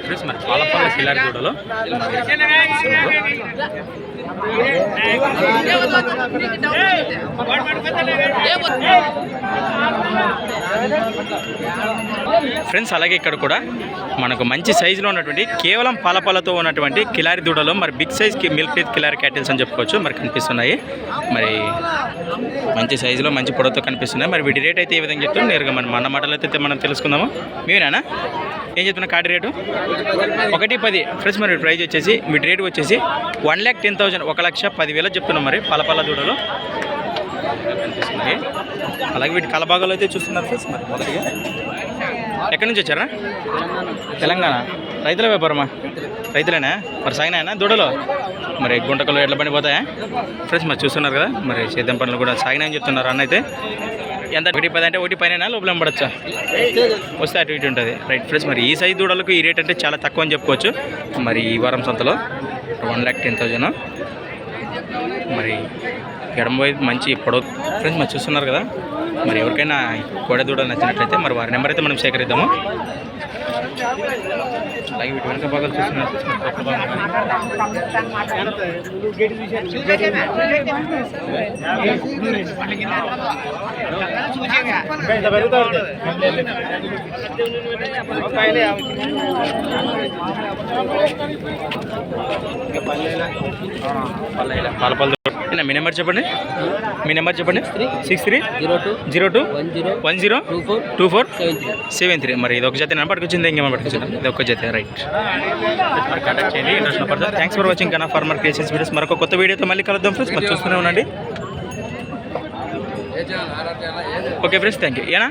Friends మరి పాలపాల Kilari దూడలో friends అలాగే ఇక్కడ కూడా మనకు మంచి సైజులో ఉన్నటువంటి కేవలం పాలపాలతో ఉన్నటువంటి కిలారి దూడలో మరి big size milk teeth Kilari cattles అని చెప్పుకోవచ్చు మరి కనిపిస్తున్నాయి. మరి మంచి సైజులో మంచి పొడవుతో కనిపిస్తున్నాయి. మరి వీటి రేట్ అయితే ఏ విధంగా చెప్తాం నేరుగా మన మాటలు అయితే మనం తెలుసుకుందాము. మీరేనా ఏం చెప్తున్నా కాటి రేటు 110 ఫ్రెండ్స్. మరి ప్రైజ్ వచ్చేసి వీటి రేటు వచ్చేసి 1,10,000 1,10,000 చెప్తున్నాం. మరి పాలపాల దూడలు కనిపిస్తున్నాయి. అలాగే వీటి కలబాగాలు అయితే చూస్తున్నారు ఫ్రెండ్స్. మరి మొదటిగా ఎక్కడి నుంచి వచ్చారా? తెలంగాణ. రైతుల వ్యాపారమా? రైతులేనా? మరి సాగినాయనా దూడలు? మరి గుంటకలు ఎట్లా పడిపోతాయా ఫ్రెండ్స్? మరి చూస్తున్నారు కదా మరి సేద్యం పనులు కూడా సాగినాయని చెప్తున్నారు. అన్న అయితే ఎంత 110 అంటే 1 పైన లోపల పడచ్చా? వస్తే అటు ఇటు ఉంటుంది. Right friends. మరి ఈ సైజు దూడలకు ఈ రేట్ అంటే చాలా తక్కువ అని చెప్పుకోవచ్చు. మరి ఈ వారం సంతలో 1,10,000. మరి ఎడమ వైపు మంచి పొడవు ఫ్రెండ్స్. మరి చూస్తున్నారు కదా మరి ఎవరికైనా కోడె దూడలు నచ్చినట్లయితే మరి వారి నెంబర్ అయితే మనం సేకరిద్దాము. అలాగే వీటి వెనక భాగాలు చూస్తున్నారు. పాలపాల మీ నెంబర్ చెప్పండి. మీ నెంబర్ చెప్పండి. 6302102473. మరి ఇది ఒక జత నెంబర్ పట్టుకొచ్చింది. ఇంకేమైనా పట్టుకొచ్చింది? ఇది ఒక జత. రైట్. మరి కాంటాక్ట్ చేయండి. ఇంట్రెస్ట్ పడుతుంది. థ్యాంక్స్ ఫర్ వాచింగ్ కన్నా ఫార్మర్ క్రియేషన్స్ వీడియోస్. మరొక కొత్త వీడియోతో మళ్ళీ కలుద్దాం ఫ్రెండ్స్. మరి చూస్తూనే ఉండండి. Okay friends, thank you. ఏనా